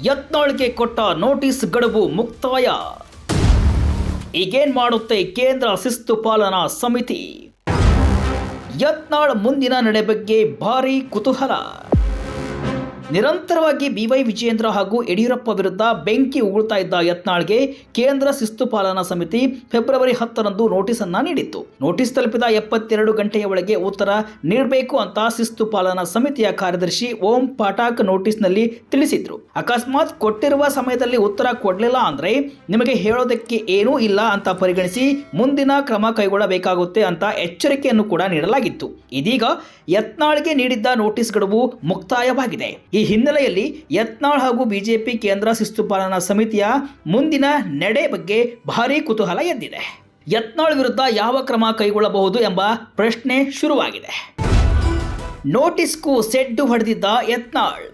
ಯತ್ನಾಳ್ಗೆ ಕೊಟ್ಟ ನೋಟಿಸ್ ಗಡುವು ಮುಕ್ತಾಯ. ಈಗೇನ್ ಮಾಡುತ್ತೆ ಕೇಂದ್ರ ಶಿಸ್ತು ಪಾಲನಾ ಸಮಿತಿ? ಯತ್ನಾಳ್ ಮುಂದಿನ ನಡೆ ಬಗ್ಗೆ ಭಾರೀ ಕುತೂಹಲ. ನಿರಂತರವಾಗಿ ಬಿವೈ ವಿಜಯೇಂದ್ರ ಹಾಗೂ ಯಡಿಯೂರಪ್ಪ ವಿರುದ್ಧ ಬೆಂಕಿ ಉಗುಳ್ತಾ ಇದ್ದ ಯತ್ನಾಳ್ಗೆ ಕೇಂದ್ರ ಶಿಸ್ತು ಪಾಲನಾ ಸಮಿತಿ ಫೆಬ್ರವರಿ 10ರಂದು ನೋಟಿಸ್ ಅನ್ನ ನೀಡಿತ್ತು. ನೋಟಿಸ್ ತಲುಪಿದ 72 ಗಂಟೆಯ ಒಳಗೆ ಉತ್ತರ ನೀಡಬೇಕು ಅಂತ ಶಿಸ್ತು ಪಾಲನಾ ಸಮಿತಿಯ ಕಾರ್ಯದರ್ಶಿ ಓಂ ಪಾಠಕ್ ನೋಟಿಸ್ನಲ್ಲಿ ತಿಳಿಸಿದ್ರು. ಅಕಸ್ಮಾತ್ ಕೊಟ್ಟಿರುವ ಸಮಯದಲ್ಲಿ ಉತ್ತರ ಕೊಡಲಿಲ್ಲ ಅಂದ್ರೆ ನಿಮಗೆ ಹೇಳೋದಕ್ಕೆ ಏನೂ ಇಲ್ಲ ಅಂತ ಪರಿಗಣಿಸಿ ಮುಂದಿನ ಕ್ರಮ ಕೈಗೊಳ್ಳಬೇಕಾಗುತ್ತೆ ಅಂತ ಎಚ್ಚರಿಕೆಯನ್ನು ಕೂಡ ನೀಡಲಾಗಿತ್ತು. ಇದೀಗ ಯತ್ನಾಳ್ಗೆ ನೀಡಿದ್ದ ನೋಟಿಸ್ ಗಡುವು ಮುಕ್ತಾಯವಾಗಿದೆ. ಈ ಹಿನ್ನೆಲೆಯಲ್ಲಿ ಯತ್ನಾಳ್ ಹಾಗೂ ಬಿಜೆಪಿ ಕೇಂದ್ರ ಶಿಸ್ತು ಪಾಲನಾ ಸಮಿತಿಯ ಮುಂದಿನ ನಡೆ ಬಗ್ಗೆ ಭಾರೀ ಕುತೂಹಲ ಎದ್ದಿದೆ. ಯತ್ನಾಳ್ ವಿರುದ್ಧ ಯಾವ ಕ್ರಮ ಕೈಗೊಳ್ಳಬಹುದು ಎಂಬ ಪ್ರಶ್ನೆ ಶುರುವಾಗಿದೆ. ನೋಟಿಸ್ಗೂ ಸೆಡ್ಡು ಹೊಡೆದಿದ್ದ ಯತ್ನಾಳ್.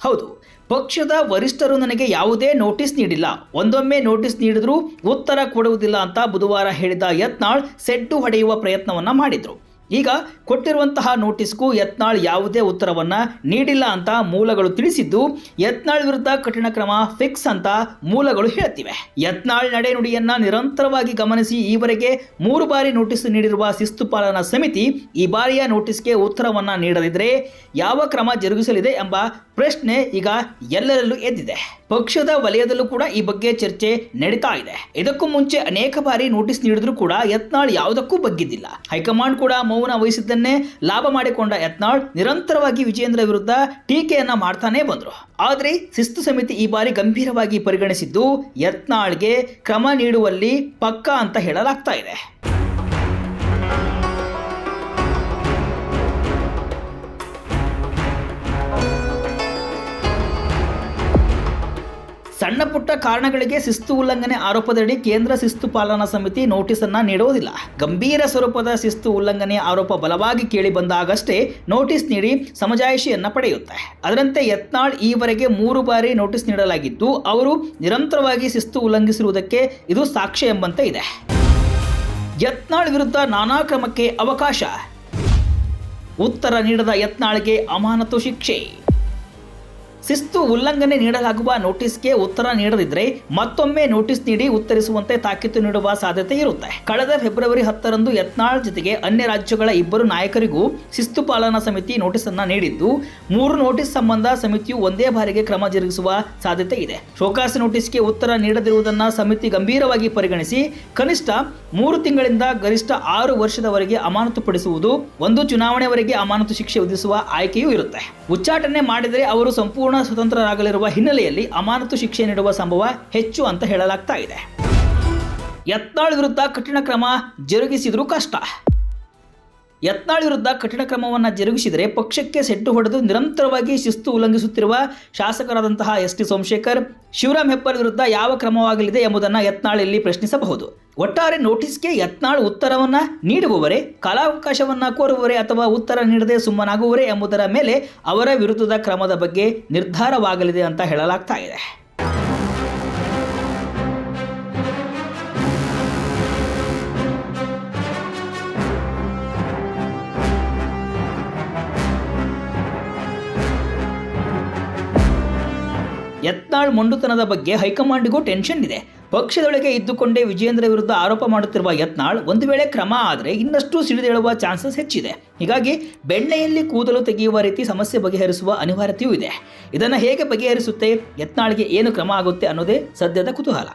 ಹೌದು, ಪಕ್ಷದ ವರಿಷ್ಠರು ನನಗೆ ಯಾವುದೇ ನೋಟಿಸ್ ನೀಡಿಲ್ಲ, ಒಂದೊಮ್ಮೆ ನೋಟಿಸ್ ನೀಡಿದ್ರೂ ಉತ್ತರ ಕೊಡುವುದಿಲ್ಲ ಅಂತ ಬುಧವಾರ ಹೇಳಿದ ಯತ್ನಾಳ್ ಸೆಡ್ಡು ಹೊಡೆಯುವ ಪ್ರಯತ್ನವನ್ನ ಮಾಡಿದ್ರು. ಈಗ ಕೊಟ್ಟಿರುವಂತಹ ನೋಟಿಸ್ಗೂ ಯತ್ನಾಳ್ ಯಾವುದೇ ಉತ್ತರವನ್ನ ನೀಡಿಲ್ಲ ಅಂತ ಮೂಲಗಳು ತಿಳಿಸಿದ್ದು, ಯತ್ನಾಳ್ ವಿರುದ್ಧ ಕಠಿಣ ಕ್ರಮ ಫಿಕ್ಸ್ ಅಂತ ಮೂಲಗಳು ಹೇಳ್ತಿವೆ. ಯತ್ನಾಳ್ ನಡೆನುಡಿಯನ್ನ ನಿರಂತರವಾಗಿ ಗಮನಿಸಿ ಈವರೆಗೆ 3 ಬಾರಿ ನೋಟಿಸ್ ನೀಡಿರುವ ಶಿಸ್ತು ಪಾಲನಾ ಸಮಿತಿ ಈ ಬಾರಿಯ ನೋಟಿಸ್ಗೆ ಉತ್ತರವನ್ನ ನೀಡದಿದ್ರೆ ಯಾವ ಕ್ರಮ ಜರುಗಿಸಲಿದೆ ಎಂಬ ಪ್ರಶ್ನೆ ಈಗ ಎಲ್ಲರಲ್ಲೂ ಎದ್ದಿದೆ. ಪಕ್ಷದ ವಲಯದಲ್ಲೂ ಕೂಡ ಈ ಬಗ್ಗೆ ಚರ್ಚೆ ನಡೀತಾ ಇದೆ. ಇದಕ್ಕೂ ಮುಂಚೆ ಅನೇಕ ಬಾರಿ ನೋಟಿಸ್ ನೀಡಿದ್ರೂ ಕೂಡ ಯತ್ನಾಳ್ ಯಾವುದಕ್ಕೂ ಬಗ್ಗಿದ್ದಿಲ್ಲ. ಹೈಕಮಾಂಡ್ ಕೂಡ ಮೌನ ವಹಿಸಿದ್ದನ್ನೇ ಲಾಭ ಮಾಡಿಕೊಂಡ ಯತ್ನಾಳ್ ನಿರಂತರವಾಗಿ ವಿಜಯೇಂದ್ರ ವಿರುದ್ಧ ಟೀಕೆಯನ್ನ ಮಾಡ್ತಾನೆ ಬಂದ್ರು. ಆದ್ರೆ ಶಿಸ್ತು ಸಮಿತಿ ಈ ಬಾರಿ ಗಂಭೀರವಾಗಿ ಪರಿಗಣಿಸಿದ್ದು ಯತ್ನಾಳ್ಗೆ ಕ್ರಮ ನೀಡುವಲ್ಲಿ ಪಕ್ಕಾ ಅಂತ ಹೇಳಲಾಗ್ತಾ ಇದೆ. ಸಣ್ಣ ಪುಟ್ಟ ಕಾರಣಗಳಿಗೆ ಶಿಸ್ತು ಉಲ್ಲಂಘನೆ ಆರೋಪದಡಿ ಕೇಂದ್ರ ಶಿಸ್ತು ಪಾಲನಾ ಸಮಿತಿ ನೋಟಿಸ್ ಅನ್ನ ನೀಡುವುದಿಲ್ಲ. ಗಂಭೀರ ಸ್ವರೂಪದ ಶಿಸ್ತು ಉಲ್ಲಂಘನೆಯ ಆರೋಪ ಬಲವಾಗಿ ಕೇಳಿ ಬಂದಾಗಷ್ಟೇ ನೋಟಿಸ್ ನೀಡಿ ಸಮಜಾಯಿಷಿಯನ್ನ ಪಡೆಯುತ್ತೆ. ಅದರಂತೆ ಯತ್ನಾಳ್ ಈವರೆಗೆ 3 ಬಾರಿ ನೋಟಿಸ್ ನೀಡಲಾಗಿದ್ದು ಅವರು ನಿರಂತರವಾಗಿ ಶಿಸ್ತು ಉಲ್ಲಂಘಿಸಿರುವುದಕ್ಕೆ ಇದು ಸಾಕ್ಷ್ಯ ಎಂಬಂತೆ ಇದೆ. ಯತ್ನಾಳ್ ವಿರುದ್ಧ ನಾನಾ ಕ್ರಮಕ್ಕೆ ಅವಕಾಶ. ಉತ್ತರ ನೀಡದ ಯತ್ನಾಳ್ಗೆ ಅಮಾನತು ಶಿಕ್ಷೆ. ಶಿಸ್ತು ಉಲ್ಲಂಘನೆ ನೀಡಲಾಗುವ ನೋಟಿಸ್ಗೆ ಉತ್ತರ ನೀಡದಿದ್ರೆ ಮತ್ತೊಮ್ಮೆ ನೋಟಿಸ್ ನೀಡಿ ಉತ್ತರಿಸುವಂತೆ ತಾಕೀತು ನೀಡುವ ಸಾಧ್ಯತೆ ಇರುತ್ತೆ. ಕಳೆದ ಫೆಬ್ರವರಿ 10ರಂದು ಯತ್ನಾಳ್ ಜೊತೆಗೆ ಅನ್ಯ ರಾಜ್ಯಗಳ 2 ನಾಯಕರಿಗೂ ಶಿಸ್ತು ಪಾಲನಾ ಸಮಿತಿ ನೋಟಿಸ್ ಅನ್ನ ನೀಡಿದ್ದು 3 ನೋಟಿಸ್ ಸಂಬಂಧ ಸಮಿತಿಯು ಒಂದೇ ಬಾರಿಗೆ ಕ್ರಮ ಜರುಗಿಸುವ ಸಾಧ್ಯತೆ ಇದೆ. ಶೋಕಾಸ್ ನೋಟಿಸ್ಗೆ ಉತ್ತರ ನೀಡದಿರುವುದನ್ನು ಸಮಿತಿ ಗಂಭೀರವಾಗಿ ಪರಿಗಣಿಸಿ ಕನಿಷ್ಠ 3 ತಿಂಗಳಿಂದ ಗರಿಷ್ಠ 6 ವರ್ಷದವರೆಗೆ ಅಮಾನತುಪಡಿಸುವುದು, 1 ಚುನಾವಣೆವರೆಗೆ ಅಮಾನತು ಶಿಕ್ಷೆ ವಿಧಿಸುವ ಆಯ್ಕೆಯೂ ಇರುತ್ತೆ. ಉಚ್ಚಾಟನೆ ಮಾಡಿದರೆ ಅವರು ಸಂಪೂರ್ಣ ಸ್ವತಂತ್ರರಾಗಲಿರುವ ಹಿನ್ನೆಲೆಯಲ್ಲಿ ಅಮಾನತು ಶಿಕ್ಷೆ ನೀಡುವ ಸಂಭವ ಹೆಚ್ಚು ಅಂತ ಹೇಳಲಾಗ್ತಾ ಇದೆ. ಯತ್ನಾಳ್ ವಿರುದ್ಧ ಕಠಿಣ ಕ್ರಮ ಜರುಗಿಸಿದ್ರೂ ಕಷ್ಟ. ಯತ್ನಾಳ್ ವಿರುದ್ಧ ಕಠಿಣ ಕ್ರಮವನ್ನು ಜರುಗಿಸಿದರೆ ಪಕ್ಷಕ್ಕೆ ಸೆಡ್ಡು ಹೊಡೆದು ನಿರಂತರವಾಗಿ ಶಿಸ್ತು ಉಲ್ಲಂಘಿಸುತ್ತಿರುವ ಶಾಸಕರಾದಂತಹ ಎಸ್ ಟಿ ಸೋಮಶೇಖರ್, ಶಿವರಾಮ್ ಹೆಬ್ಬಾರ್ ವಿರುದ್ಧ ಯಾವ ಕ್ರಮವಾಗಲಿದೆ ಎಂಬುದನ್ನು ಯತ್ನಾಳ್ ಇಲ್ಲಿ ಪ್ರಶ್ನಿಸಬಹುದು. ಒಟ್ಟಾರೆ ನೋಟಿಸ್ಗೆ ಯತ್ನಾಳ್ ಉತ್ತರವನ್ನ ನೀಡುವವರೇ, ಕಾಲಾವಕಾಶವನ್ನ ಕೋರುವವರೇ ಅಥವಾ ಉತ್ತರ ನೀಡದೆ ಸುಮ್ಮನಾಗುವವರೇ ಎಂಬುದರ ಮೇಲೆ ಅವರ ವಿರುದ್ಧದ ಕ್ರಮದ ಬಗ್ಗೆ ನಿರ್ಧಾರವಾಗಲಿದೆ ಅಂತ ಹೇಳಲಾಗ್ತಾ ಇದೆ. ಯತ್ನಾಳ್ ಮೊಂಡುತನದ ಬಗ್ಗೆ ಹೈಕಮಾಂಡ್ಗೂ ಟೆನ್ಷನ್ ಇದೆ. ಪಕ್ಷದೊಳಗೆ ಇದ್ದುಕೊಂಡೇ ವಿಜಯೇಂದ್ರ ವಿರುದ್ಧ ಆರೋಪ ಮಾಡುತ್ತಿರುವ ಯತ್ನಾಳ್ ಒಂದು ವೇಳೆ ಕ್ರಮ ಆದರೆ ಇನ್ನಷ್ಟು ಸಿಡಿದೇಳುವ ಚಾನ್ಸಸ್ ಹೆಚ್ಚಿದೆ. ಹೀಗಾಗಿ ಬೆಣ್ಣೆಯಲ್ಲಿ ಕೂದಲು ತೆಗೆಯುವ ರೀತಿ ಸಮಸ್ಯೆ ಬಗೆಹರಿಸುವ ಅನಿವಾರ್ಯತೆಯೂ ಇದೆ. ಇದನ್ನು ಹೇಗೆ ಬಗೆಹರಿಸುತ್ತೆ, ಯತ್ನಾಳ್ಗೆ ಏನು ಕ್ರಮ ಆಗುತ್ತೆ ಅನ್ನೋದೇ ಸದ್ಯದ ಕುತೂಹಲ.